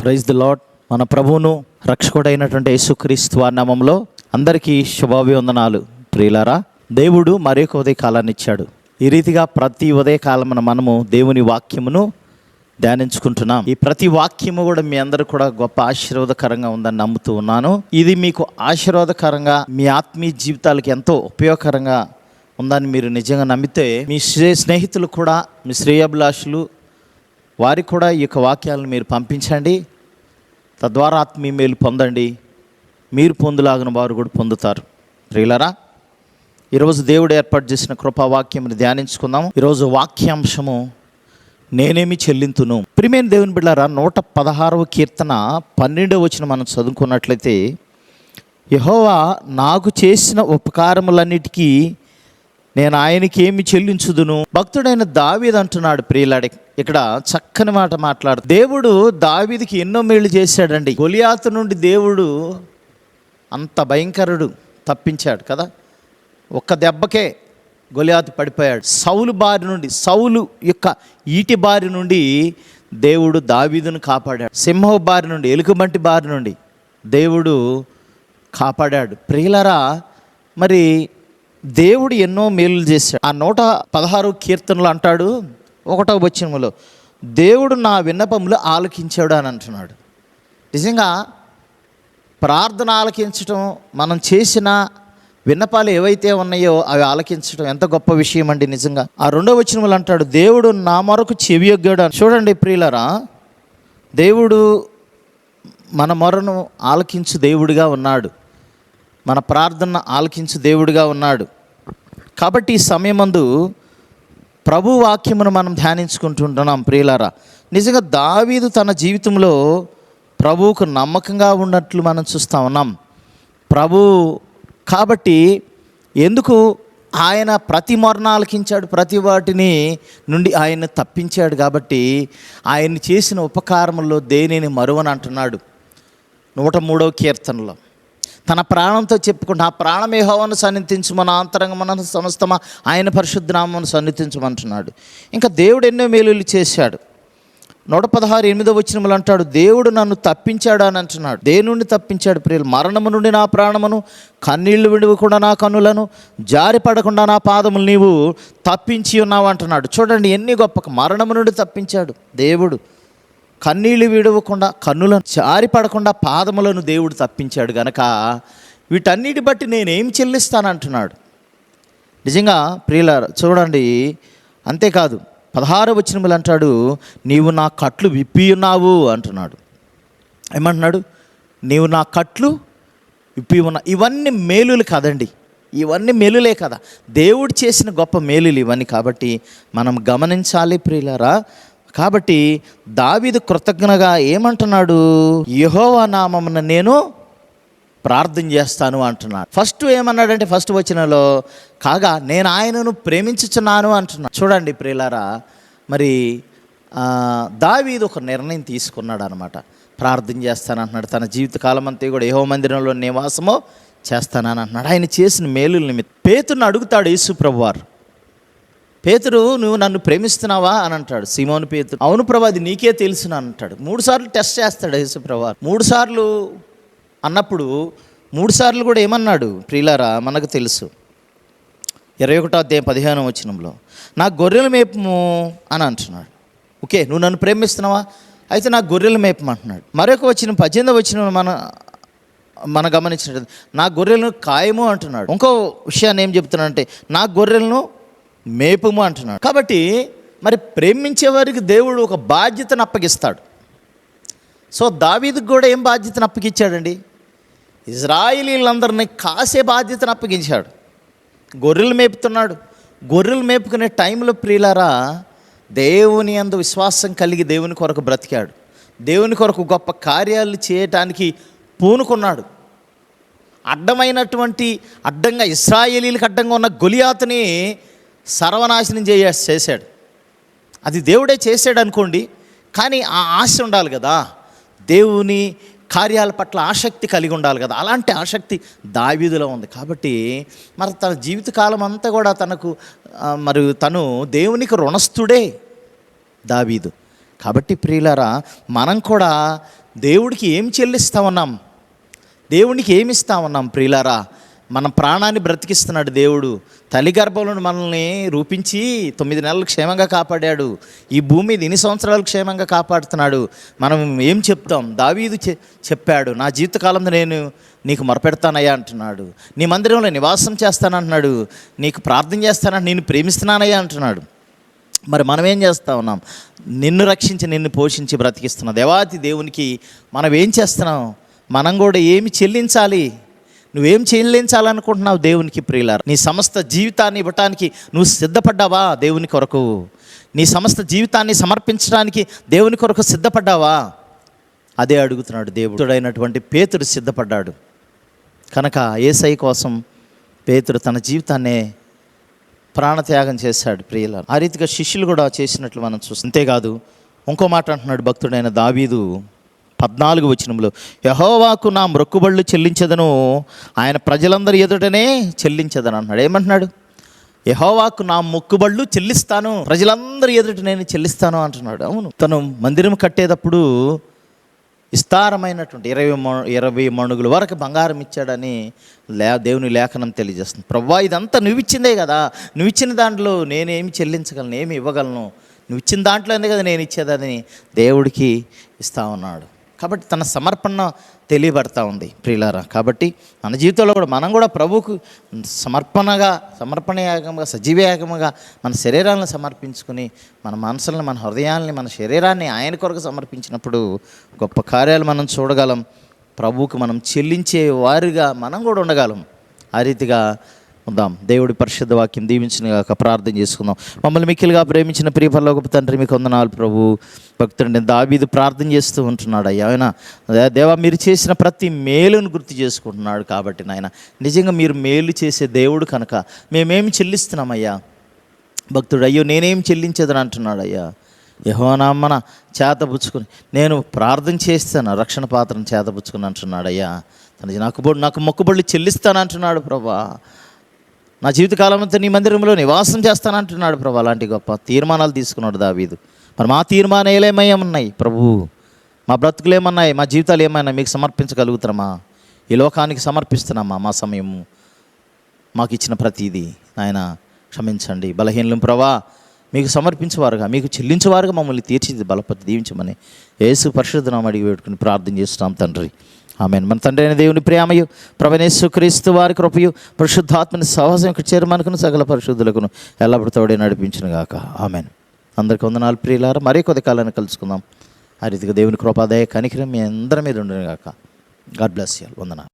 Praise the lord. మన ప్రభువును రక్షకుడైనటువంటి యేసుక్రీస్తు వారి నామములో అందరికీ శుభాభివందనాలు. ప్రియులారా, దేవుడు మరొక ఉదయకాలాన్ని ఇచ్చాడు. ఈ రీతిగా ప్రతి ఉదయకాలమున మనము దేవుని వాక్యమును ధ్యానించుకుంటున్నాం. ఈ ప్రతి వాక్యము కూడా మీ అందరూ కూడా గొప్ప ఆశీర్వాదకరంగా ఉందని నమ్ముతూ ఉన్నాను. ఇది మీకు ఆశీర్వాదకరంగా, మీ ఆత్మీయ జీవితాలకు ఎంతో ఉపయోగకరంగా ఉందని మీరు నిజంగా నమ్మితే, మీ స్నేహితులు కూడా, మీ శ్రేయాభిలాషులు వారికి కూడా ఈ యొక్క వాక్యాలను మీరు పంపించండి. తద్వారా ఆత్మీయ మేలు పొందండి. మీరు పొందులాగిన వారు కూడా పొందుతారు. ప్రియులారా, ఈరోజు దేవుడు ఏర్పాటు చేసిన కృపావాక్యం ధ్యానించుకుందాము. ఈరోజు వాక్యాంశము నేనేమి చెల్లింతును. ప్రియమైన దేవుని బిడ్డలారా, 116వ కీర్తన 12వ వచనం మనం చదువుకున్నట్లయితే, యెహోవా నాకు చేసిన ఉపకారములన్నిటికీ నేను ఆయనకి ఏమి చెల్లించుదును. భక్తుడైన దావీదు అంటున్నాడు. ప్రియులాడి, ఇక్కడ చక్కని మాట మాట్లాడు. దేవుడు దావీదుకి ఎన్నో మేళ్ళు చేశాడండి. గొలియాతు నుండి దేవుడు అంత భయంకరుడు తప్పించాడు కదా. ఒక్క దెబ్బకే గొలియాతు పడిపోయాడు. సౌలు బారి నుండి, సౌలు యొక్క ఈటి బారి నుండి దేవుడు దావీదును కాపాడాడు. సింహం బారి నుండి, ఎలుకబంటి బారి నుండి దేవుడు కాపాడాడు. ప్రియులారా, మరి దేవుడు ఎన్నో మేలు చేశాడు. ఆ 116వ కీర్తనలు అంటాడు 1వ వచనములో, దేవుడు నా విన్నపములు ఆలకించాడు అని అంటున్నాడు. నిజంగా ప్రార్థన ఆలకించడం, మనం చేసిన విన్నపాలు ఏవైతే ఉన్నాయో అవి ఆలకించడం ఎంత గొప్ప విషయం అండి. నిజంగా ఆ 2వ వచనములు అంటాడు, దేవుడు నా మొరకు చెవియొగ్గాడు అని. చూడండి ప్రియులారా, దేవుడు మన మొరను ఆలకించు దేవుడిగా ఉన్నాడు. మన ప్రార్థన ఆలకించు దేవుడిగా ఉన్నాడు. కాబట్టి ఈ సమయమందు ప్రభు వాక్యమును మనం ధ్యానించుకుంటుంటున్నాం. ప్రియులారా, నిజంగా దావీదు తన జీవితంలో ప్రభువుకు నమ్మకంగా ఉన్నట్లు మనం చూస్తూ ఉన్నాం. ప్రభు కాబట్టి ఎందుకు ఆయన ప్రతి మొరను ఆలకించాడు, ప్రతి వాటిని నుండి ఆయన తప్పించాడు. కాబట్టి ఆయన చేసిన ఉపకారముల్లో దేనిని మరువని అంటున్నాడు 103వ కీర్తనలో. తన ప్రాణంతో చెప్పుకుంటూ, ఆ ప్రాణం యెహోవాను సన్నిధించుమని, అంతరంగమున సమస్తమా ఆయన పరిశుద్ధ నామమును సన్నిధించమంటున్నాడు. ఇంకా దేవుడు ఎన్నో మేలులు చేశాడు. 116:8వ వచనములు అంటాడు, దేవుడు నన్ను తప్పించాడు అని అంటున్నాడు. దేని నుండి తప్పించాడు ప్రియులు? మరణము నుండి నా ప్రాణమును, కన్నీళ్లు విడవకుండా నా కన్నులను, జారి పడకుండా నా పాదములు నీవు తప్పించి ఉన్నావు అంటున్నాడు. చూడండి ఎన్ని గొప్ప. మరణము నుండి తప్పించాడు దేవుడు, కన్నీళ్ళు విడవకుండా, కన్నులను జారి పడకుండా పాదములను దేవుడు తప్పించాడు. గనక వీటన్నిటి బట్టి నేనేం చెల్లిస్తానంటున్నాడు. నిజంగా ప్రియులారా, చూడండి, అంతేకాదు 16వ వచనములు అంటాడు, నీవు నా కట్లు విప్పి ఉన్నావు అంటున్నాడు. ఏమంటున్నాడు? నీవు నా కట్లు విప్పి ఉన్నా. ఇవన్నీ మేలులు కాదండి, ఇవన్నీ మేలులే కదా, దేవుడు చేసిన గొప్ప మేలులు ఇవన్నీ. కాబట్టి మనం గమనించాలి ప్రియులారా. కాబట్టి దావీదు కృతజ్ఞగా ఏమంటున్నాడు? యెహోవా నామమున నేను ప్రార్థన చేస్తాను అంటున్నాడు. ఫస్ట్ ఏమన్నాడంటే, ఫస్ట్ వచనంలో, కాగా నేను ఆయనను ప్రేమించుచున్నాను అంటున్నాడు. చూడండి ప్రియులారా, మరి దావీదు ఒక నిర్ణయం తీసుకున్నాడు అనమాట. ప్రార్థన చేస్తానంటున్నాడు. తన జీవితకాలం అంతా కూడా యెహోవా మందిరంలో నివాసము చేస్తానని అంటున్నాడు. ఆయన చేసిన మేలుల నిమిత్తం. పేతురుని అడుగుతాడు యేసు ప్రభువారు, పేతురు నువ్వు నన్ను ప్రేమిస్తున్నావా అని అంటాడు. సీమోను పేతురు, అవును ప్రభు, అది నీకే తెలుసు అని అంటాడు. 3 సార్లు టెస్ట్ చేస్తాడు యేసు ప్రభువారు. 3 సార్లు అన్నప్పుడు 3 సార్లు కూడా ఏమన్నాడు ప్రియులారా మనకు తెలుసు. 21వ అధ్యాయం 15వ వచనంలో, నా గొర్రెల మేపము అని అంటున్నాడు. ఓకే, నువ్వు నన్ను ప్రేమిస్తున్నావా, అయితే నా గొర్రెల మేపము అంటున్నాడు. మరొక వచనం 18వ వచనం మనం గమనించినట్టు, నా గొర్రెలను కాయము అంటున్నాడు. ఇంకో విషయాన్ని ఏం చెప్తున్నాడంటే, నా గొర్రెలను మేపము అంటున్నాడు. కాబట్టి మరి ప్రేమించే వారికి దేవుడు ఒక బాధ్యతను అప్పగిస్తాడు. సో దావీదుకు కూడా ఏం బాధ్యతను అప్పగించాడండి? ఇజ్రాయేలీలందరినీ కాసే బాధ్యతను అప్పగించాడు. గొర్రెలు మేపుతున్నాడు. గొర్రెలు మేపుకునే టైంలో ప్రియులారా, దేవుని యందు విశ్వాసం కలిగి దేవుని కొరకు బ్రతికాడు. దేవుని కొరకు గొప్ప కార్యాలు చేయటానికి పూనుకున్నాడు. అడ్డంగా ఇశ్రాయేలీలకు అడ్డంగా ఉన్న గొలియాతుని సర్వనాశనం చేశాడు. అది దేవుడే చేశాడు అనుకోండి, కానీ ఆ ఆశ ఉండాలి కదా, దేవుని కార్యాల పట్ల ఆసక్తి కలిగి ఉండాలి కదా. అలాంటి ఆసక్తి దావీదులో ఉంది. కాబట్టి మరి తన జీవితకాలం అంతా కూడా తను దేవునికి రుణస్థుడే దావీదు. కాబట్టి ప్రియులారా, మనం కూడా దేవుడికి ఏం చెల్లిస్తా ఉన్నాం? దేవునికి ఏమి ఇస్తా ఉన్నాం ప్రియులారా? మన ప్రాణాన్ని బ్రతికిస్తున్నాడు దేవుడు. తల్లి గర్భంలో మనల్ని రూపించి 9 నెలలు క్షేమంగా కాపాడాడు. ఈ భూమి మీద ఇన్ని సంవత్సరాలు క్షేమంగా కాపాడుతున్నాడు. మనం ఏం చెప్తాం? దావీదు చెప్పాడు, నా జీవితకాలంలో నేను నీకు మొరపెడతానయ్యా అంటున్నాడు. నీ మందిరంలో నివాసం చేస్తానంటున్నాడు. నీకు ప్రార్థన చేస్తానంటే నేను ప్రేమిస్తున్నానయ్యా అంటున్నాడు. మరి మనం ఏం చేస్తూ ఉన్నాం? నిన్ను రక్షించి నిన్ను పోషించి బ్రతికిస్తున్న దేవాతి దేవునికి మనం ఏం చేస్తున్నాం? మనం కూడా ఏమి చెల్లించాలి? నువ్వేం చెల్లించాలనుకుంటున్నావు దేవునికి ప్రియులారా? నీ సమస్త జీవితాన్ని ఇవ్వటానికి నువ్వు సిద్ధపడ్డావా? దేవుని కొరకు నీ సమస్త జీవితాన్ని సమర్పించడానికి దేవుని కొరకు సిద్ధపడ్డావా? అదే అడుగుతున్నాడు దేవుడు. అయినటువంటి పేతురు సిద్ధపడ్డాడు కనుక యేసయ్య కోసం పేతురు తన జీవితాన్నే ప్రాణత్యాగం చేశాడు ప్రియులారా. ఆ రీతిగా శిష్యులు కూడా చేసినట్లు మనం చూస్తాం. అంతేకాదు ఇంకో మాట అంటున్నాడు భక్తుడైన దావీదు 14వ వచనంలో, యెహోవాకు నా మొక్కుబళ్ళు చెల్లించదను, ఆయన ప్రజలందరి ఎదుటనే చెల్లించదను అంటున్నాడు. ఏమంటున్నాడు? యెహోవాకు నా మొక్కుబళ్ళు చెల్లిస్తాను, ప్రజలందరి ఎదుట నేను చెల్లిస్తాను అంటున్నాడు. అవును, తను మందిరం కట్టేటప్పుడు విస్తారమైనటువంటి 20 మణుగుల వరకు బంగారం ఇచ్చాడని దేవుని లేఖనం తెలియజేస్తుంది. ప్రభువా, ఇదంతా నువ్వు ఇచ్చిందే కదా, నువ్వు ఇచ్చిన దాంట్లో నేనేమి చెల్లించగలను, ఏమి ఇవ్వగలను? నువ్వు ఇచ్చిన దాంట్లోనే కదా నేను ఇచ్చేదని దేవుడికి ఇస్తా ఉన్నాడు. కాబట్టి తన సమర్పణ తెలియబడతా ఉంది ప్రియులారా. కాబట్టి మన జీవితంలో కూడా మనం కూడా ప్రభువుకు సమర్పణ యాగముగా, సజీవ యాగముగా మన శరీరాలను సమర్పించుకుని మన మనసులను, మన హృదయాల్ని, మన శరీరాన్ని ఆయన కొరకు సమర్పించినప్పుడు గొప్ప కార్యాలు మనం చూడగలం. ప్రభువుకు మనం చెల్లించే వారిగా మనం కూడా ఉండగలం. ఆ రీతిగా ఉందాం. దేవుడి పరిశుద్ధ వాక్యం దీవించినగాక. ప్రార్థన చేసుకుందాం. మమ్మల్ని మిక్కిలిగా ప్రేమించిన ప్రియ పరలోకపు తండ్రి, మీకు వందనాలు ప్రభు. భక్తుడిని దావీదు ప్రార్థన చేస్తూ ఉంటున్నాడు. అయ్యా, ఆయన దేవా, మీరు చేసిన ప్రతి మేలును గుర్తు చేసుకుంటున్నాడు. కాబట్టి నాయన, నిజంగా మీరు మేలు చేసే దేవుడు కనుక మేమేమి చెల్లిస్తున్నామయ్యా? భక్తుడు, అయ్యో నేనేం చెల్లించదని అంటున్నాడు. అయ్యా, యెహోవానామన చేతపుచ్చుకుని నేను ప్రార్థన చేస్తాను, రక్షణ పాత్రను చేతపుచ్చుకుని అంటున్నాడు. అయ్యా, నాకు మొక్కుబళ్ళు చెల్లిస్తాను అంటున్నాడు. ప్రభా, నా జీవితకాలంతో నీ మందిరంలో నివాసం చేస్తానంటున్నాడు. ప్రభు, అలాంటి గొప్ప తీర్మానాలు తీసుకున్నాడు దావీదు. మరి మా తీర్మానాలు ఏమన్నాయి ప్రభు? మా బ్రతుకులు ఏమన్నాయి? మా జీవితాలు ఏమైనా మీకు సమర్పించగలుగుతున్నామా? ఈ లోకానికి సమర్పిస్తున్నామా? మా సమయము, మాకు ఇచ్చిన ప్రతిదీ ఆయన క్షమించండి. బలహీనలు ప్రభా, మీకు సమర్పించేవారుగా, మీకు చెల్లించేవారుగా మమ్మల్ని తీర్చిది బలపతి దీవించమని యేసు పరిశుద్ధ నామమున అడిగి పెట్టుకుని ప్రార్థన చేస్తున్నాం తండ్రి. ఆమేన్. మన తండ్రి అయిన దేవుని ప్రేమయు, ప్రభువైన యేసుక్రీస్తు వారి కృపయు, పరిశుద్ధాత్మని సహవాసం చేరమనుకుని సకల పరిశుద్ధులకును ఎల్లప్పుడూ తోడే నడిపించును గాక. ఆమేన్. అందరికీ వందనాలు ప్రియులారా. మరీ కొద్ది కాలాన్ని కలుసుకుందాం. ఆ రీతిగా దేవుని కృపాదయ కనికరం మీ అందరి మీద ఉండును గాక. God bless you. వందనాలు.